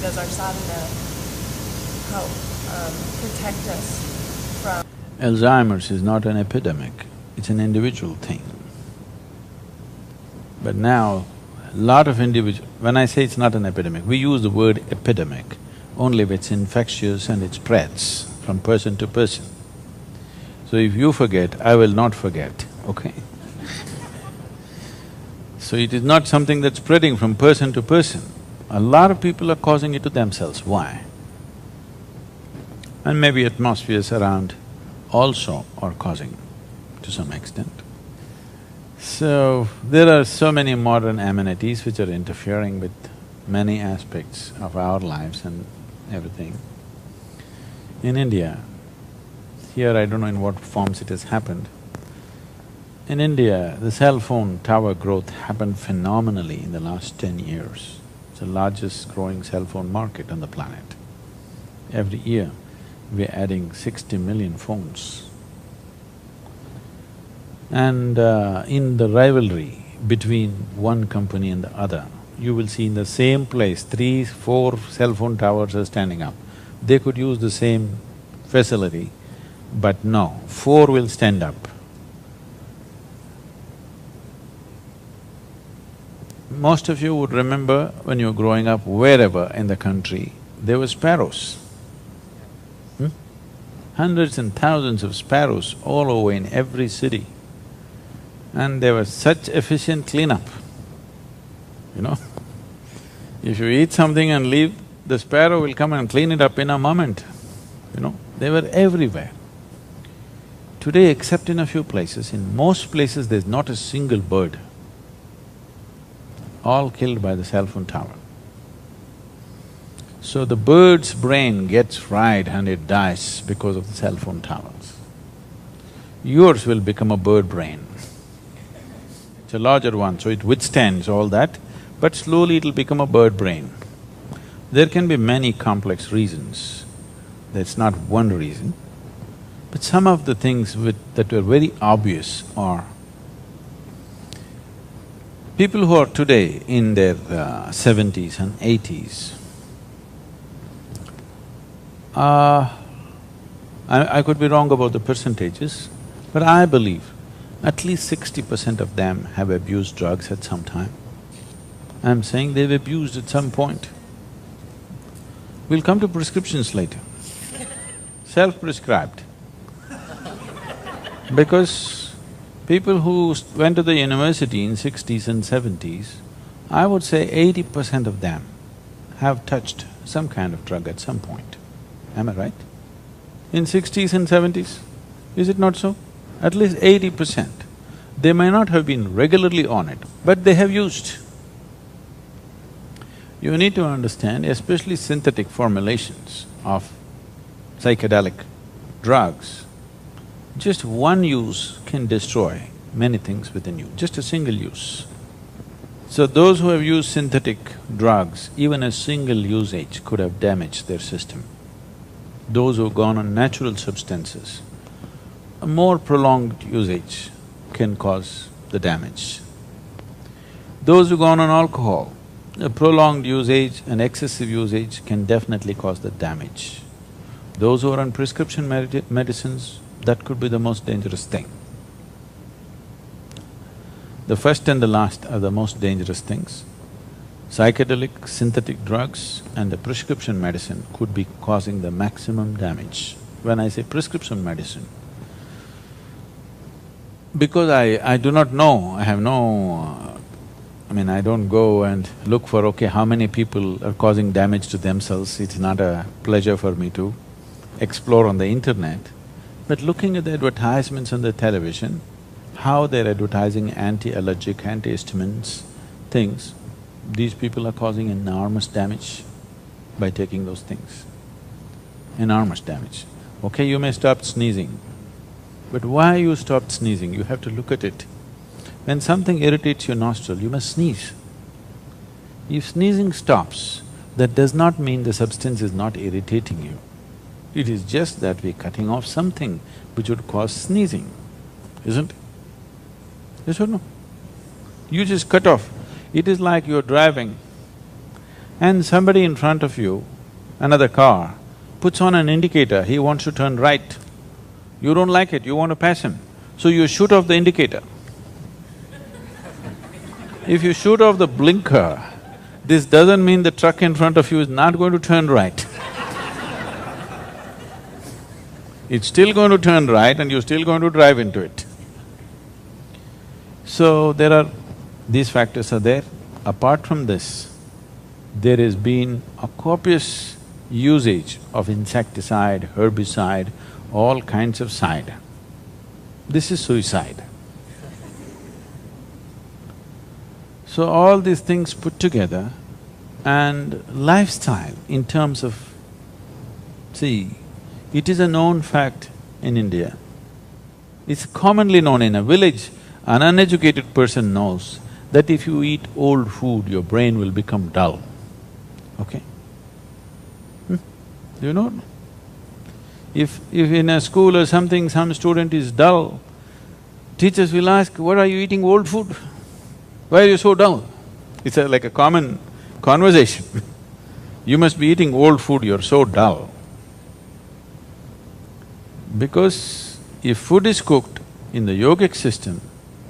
does our sadhana help protect us from… Alzheimer's is not an epidemic, it's an individual thing. But now, a lot of when I say it's not an epidemic, we use the word epidemic only if it's infectious and it spreads from person to person. So if you forget, I will not forget, okay? So it is not something that's spreading from person to person. A lot of people are causing it to themselves. Why? And maybe atmospheres around also are causing to some extent. So, there are so many modern amenities which are interfering with many aspects of our lives and everything. In India, here I don't know in what forms it has happened. In India, the cell phone tower growth happened phenomenally in the last 10 years. It's the largest growing cell phone market on the planet. Every year, we're adding 60 million phones. And in the rivalry between one company and the other, you will see in the same place, 3, 4 cell phone towers are standing up. They could use the same facility, but no, 4 will stand up. Most of you would remember when you were growing up, wherever in the country, there were sparrows. Hundreds and thousands of sparrows all over in every city. And there was such efficient cleanup, you know. If you eat something and leave, the sparrow will come and clean it up in a moment, you know. They were everywhere. Today, except in a few places, in most places there's not a single bird, all killed by the cell phone tower. So the bird's brain gets fried and it dies because of the cell phone towers. Yours will become a bird brain. It's a larger one, so it withstands all that, but slowly it'll become a bird brain. There can be many complex reasons, that's not one reason, but some of the things that were very obvious are people who are today in their 70s and 80s, I could be wrong about the percentages, but I believe at least 60% of them have abused drugs at some time. I'm saying they've abused at some point. We'll come to prescriptions later. Self-prescribed. Because people who went to the university in 60s and 70s, I would say 80% of them have touched some kind of drug at some point. Am I right? In 60s and 70s, is it not so? At least 80%. They may not have been regularly on it, but they have used. You need to understand, especially synthetic formulations of psychedelic drugs, just one use can destroy many things within you, just a single use. So those who have used synthetic drugs, even a single usage could have damaged their system. Those who have gone on natural substances, a more prolonged usage can cause the damage. Those who've gone on alcohol, a prolonged usage and excessive usage can definitely cause the damage. Those who are on prescription medicines, that could be the most dangerous thing. The first and the last are the most dangerous things. Psychedelic, synthetic drugs and the prescription medicine could be causing the maximum damage. When I say prescription medicine, because I do not know, I have no… I don't go and look for, okay, how many people are causing damage to themselves, it's not a pleasure for me to explore on the internet. But looking at the advertisements on the television, how they're advertising anti-allergic, antihistamines, things, these people are causing enormous damage by taking those things. Enormous damage. Okay, you may stop sneezing, but why you stopped sneezing, you have to look at it. When something irritates your nostril, you must sneeze. If sneezing stops, that does not mean the substance is not irritating you. It is just that we're cutting off something which would cause sneezing, isn't it? Yes or no? You just cut off. It is like you're driving and somebody in front of you, another car, puts on an indicator, he wants to turn right. You don't like it, you want to pass him, so you shoot off the indicator. If you shoot off the blinker, this doesn't mean the truck in front of you is not going to turn right. It's still going to turn right and you're still going to drive into it. So these factors are there. Apart from this, there has been a copious usage of insecticide, herbicide, all kinds of side. This is suicide. So all these things put together and lifestyle in terms of… See, it is a known fact in India. It's commonly known in a village, an uneducated person knows that if you eat old food, your brain will become dull, okay? Do you know? If in a school or something, some student is dull, teachers will ask, what are you eating old food? Why are you so dull? It's like a common conversation. You must be eating old food, you're so dull. Because if food is cooked in the yogic system,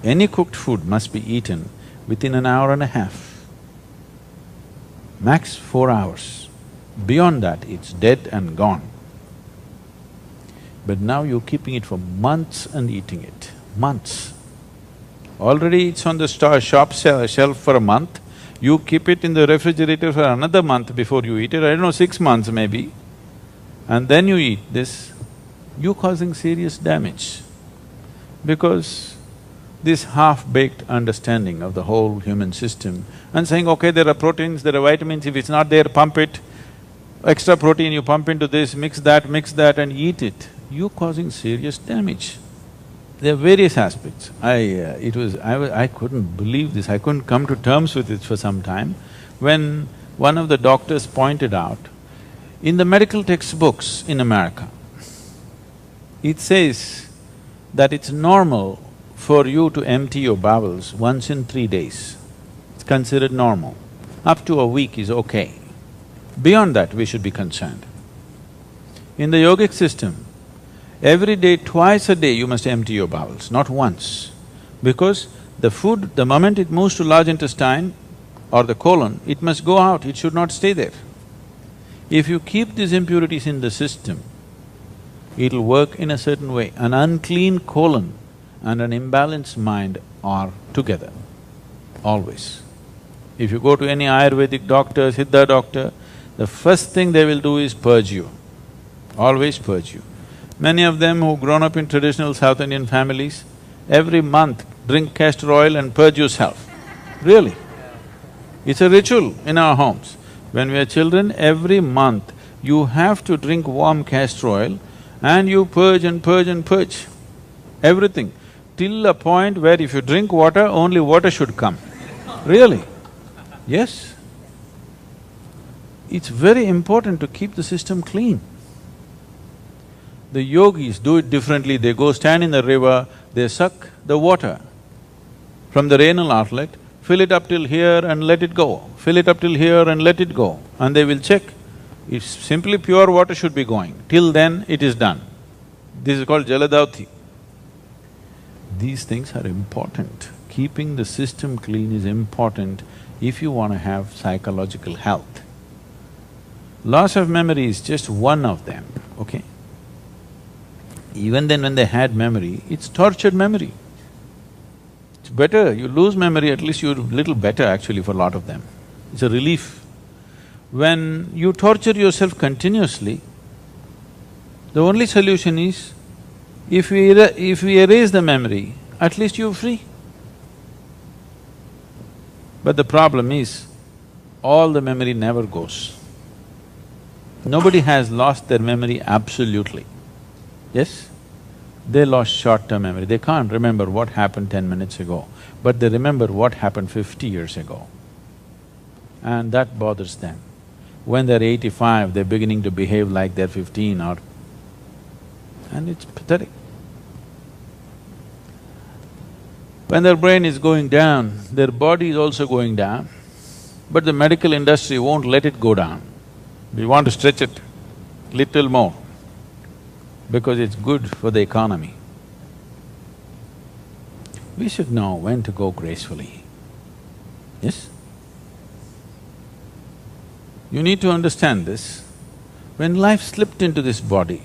any cooked food must be eaten within an hour and a half, max 4 hours. Beyond that, it's dead and gone. But now you're keeping it for months and eating it, months. Already it's on the shop shelf for a month, you keep it in the refrigerator for another month before you eat it, I don't know, 6 months maybe, and then you eat this, you're causing serious damage. Because this half-baked understanding of the whole human system and saying, okay, there are proteins, there are vitamins, if it's not there, pump it, extra protein you pump into this, mix that and eat it, you're causing serious damage. There are various aspects. I couldn't believe this, I couldn't come to terms with it for some time, when one of the doctors pointed out, in the medical textbooks in America, it says that it's normal for you to empty your bowels once in 3 days. It's considered normal. Up to a week is okay. Beyond that, we should be concerned. In the yogic system, every day, twice a day you must empty your bowels, not once. Because the food, the moment it moves to large intestine or the colon, it must go out, it should not stay there. If you keep these impurities in the system, it'll work in a certain way. An unclean colon and an imbalanced mind are together, always. If you go to any Ayurvedic doctor, Siddha doctor, the first thing they will do is purge you, always purge you. Many of them who've grown up in traditional South Indian families, every month drink castor oil and purge yourself, really. It's a ritual in our homes. When we are children, every month you have to drink warm castor oil and you purge and purge and purge everything, till a point where if you drink water, only water should come. Really? Yes. It's very important to keep the system clean. The yogis do it differently, they go stand in the river, they suck the water from the renal outlet, fill it up till here and let it go, fill it up till here and let it go, and they will check. If simply pure water should be going, till then it is done. This is called jaladauti. These things are important. Keeping the system clean is important if you want to have psychological health. Loss of memory is just one of them, okay? Even then when they had memory, it's tortured memory. It's better, you lose memory, at least you're a little better actually for a lot of them. It's a relief. When you torture yourself continuously, the only solution is, if we erase the memory, at least you're free. But the problem is, all the memory never goes. Nobody has lost their memory absolutely. Yes? They lost short-term memory, they can't remember what happened 10 minutes ago, but they remember what happened 50 years ago. And that bothers them. When they're 85, they're beginning to behave like they're 15 or… and it's pathetic. When their brain is going down, their body is also going down. but the medical industry won't let it go down. We want to stretch it little more because it's good for the economy. We should know when to go gracefully. Yes? You need to understand this. When life slipped into this body,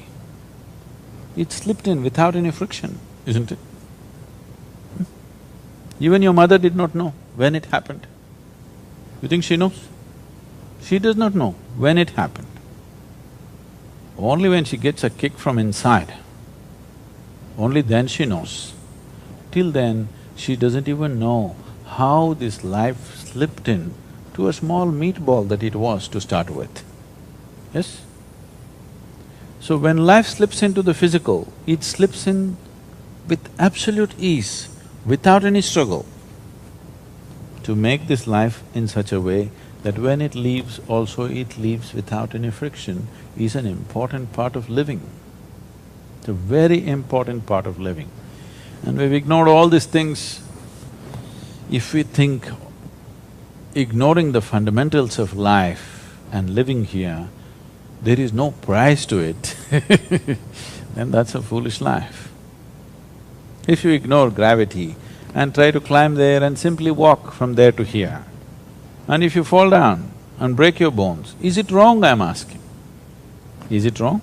it slipped in without any friction, isn't it? Even your mother did not know when it happened. You think she knows? She does not know when it happened. Only when she gets a kick from inside, only then she knows. Till then, she doesn't even know how this life slipped in to a small meatball that it was to start with. Yes? So when life slips into the physical, it slips in with absolute ease, without any struggle. To make this life in such a way that when it leaves, also it leaves without any friction is an important part of living. It's a very important part of living. And we've ignored all these things. If we think ignoring the fundamentals of life and living here, there is no price to it, then that's a foolish life. If you ignore gravity and try to climb there and simply walk from there to here, and if you fall down and break your bones, is it wrong, I'm asking? Is it wrong?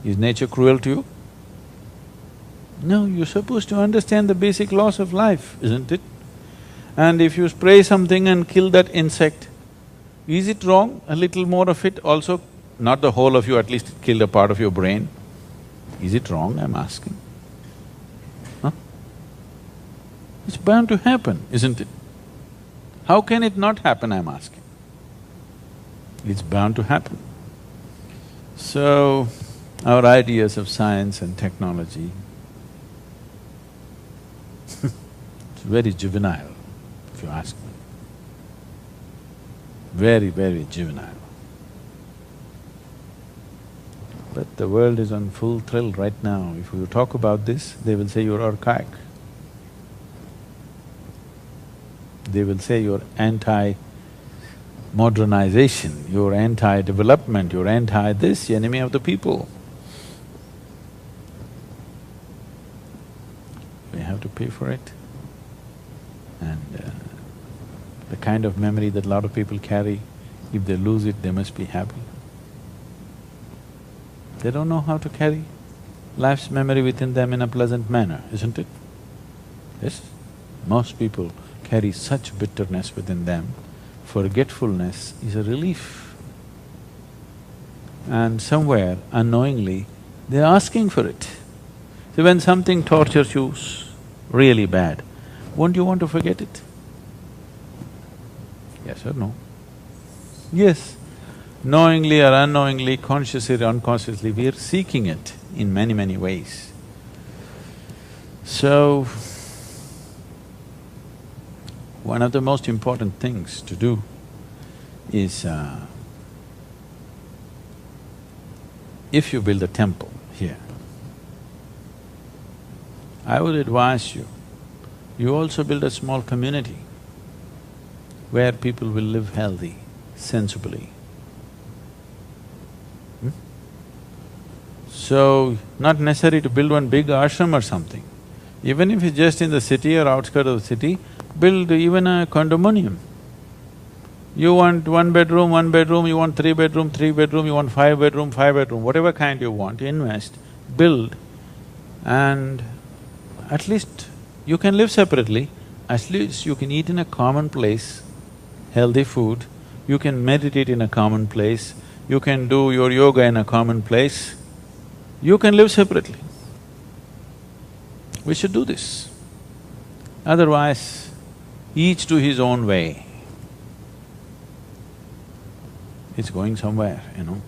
Is nature cruel to you? No, you're supposed to understand the basic laws of life, isn't it? And if you spray something and kill that insect, is it wrong? A little more of it also, not the whole of you, at least kill a part of your brain. Is it wrong, I'm asking? Huh? It's bound to happen, isn't it? How can it not happen, I'm asking? It's bound to happen. So, our ideas of science and technology, it's very juvenile, if you ask me. Very, very juvenile. But the world is on full thrill right now. If you talk about this, they will say you're archaic. They will say you're anti-modernization, you're anti-development, you're anti-this, enemy of the people. We have to pay for it. And the kind of memory that a lot of people carry, if they lose it, they must be happy. They don't know how to carry life's memory within them in a pleasant manner, isn't it? Yes? Most people carry such bitterness within them. Forgetfulness is a relief. And somewhere, unknowingly, they're asking for it. So when something tortures you really bad, won't you want to forget it? Yes or no? Yes. Knowingly or unknowingly, consciously or unconsciously, we are seeking it in many, many ways. So, one of the most important things to do is, if you build a temple here, I would advise you, you also build a small community where people will live healthy, sensibly. So, not necessary to build one big ashram or something. Even if it's just in the city or outskirts of the city, build even a condominium. You want one bedroom, you want three bedroom, you want five bedroom, whatever kind you want, invest, build, and at least you can live separately, at least you can eat in a common place, healthy food, you can meditate in a common place, you can do your yoga in a common place, you can live separately. We should do this. Otherwise, each to his own way. It's going somewhere, you know.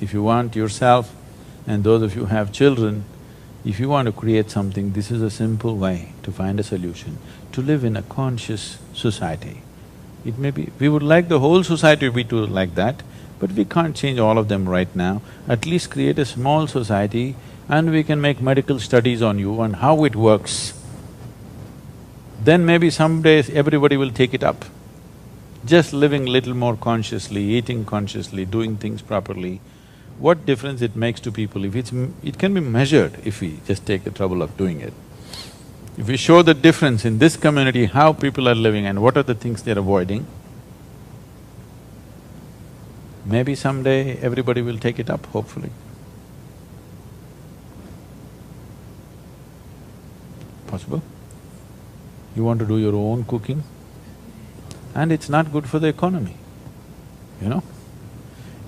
If you want yourself and those of you who have children, if you want to create something, this is a simple way to find a solution, to live in a conscious society. It may be… we would like the whole society to be like that, but we can't change all of them right now. At least create a small society and we can make medical studies on you and how it works. Then maybe someday everybody will take it up. just living little more consciously, eating consciously, doing things properly, what difference it makes to people if it can be measured if we just take the trouble of doing it. If we show the difference in this community, how people are living and what are the things they're avoiding, maybe someday everybody will take it up, hopefully. Possible? You want to do your own cooking? And it's not good for the economy, you know?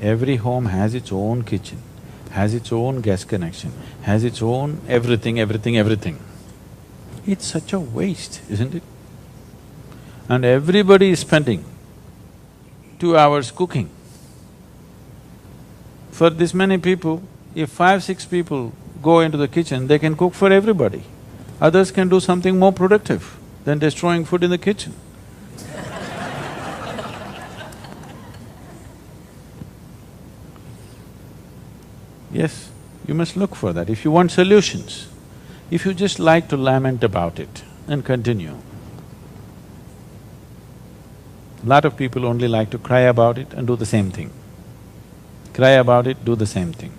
Every home has its own kitchen, has its own gas connection, has its own everything, everything, everything. It's such a waste, isn't it? And everybody is spending 2 hours cooking. For this many people, if 5, 6 people go into the kitchen, they can cook for everybody. Others can do something more productive than destroying food in the kitchen. Yes, you must look for that if you want solutions. If you just like to lament about it and continue. Lot of people only like to cry about it and do the same thing. Cry about it, do the same thing.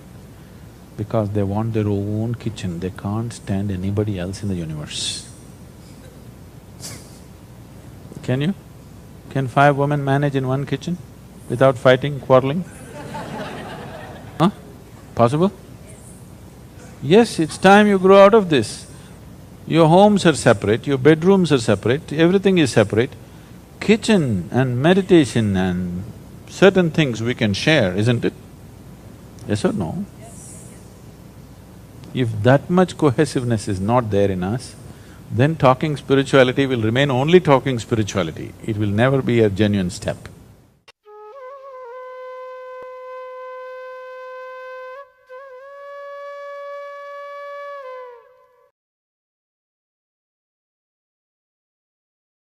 Because they want their own kitchen, they can't stand anybody else in the universe. Can you? Can 5 women manage in one kitchen without fighting, quarreling? Huh? Possible? Yes, it's time you grow out of this. Your homes are separate, your bedrooms are separate, everything is separate. Kitchen and meditation and certain things we can share, isn't it? Yes or no? If that much cohesiveness is not there in us, then talking spirituality will remain only talking spirituality. It will never be a genuine step.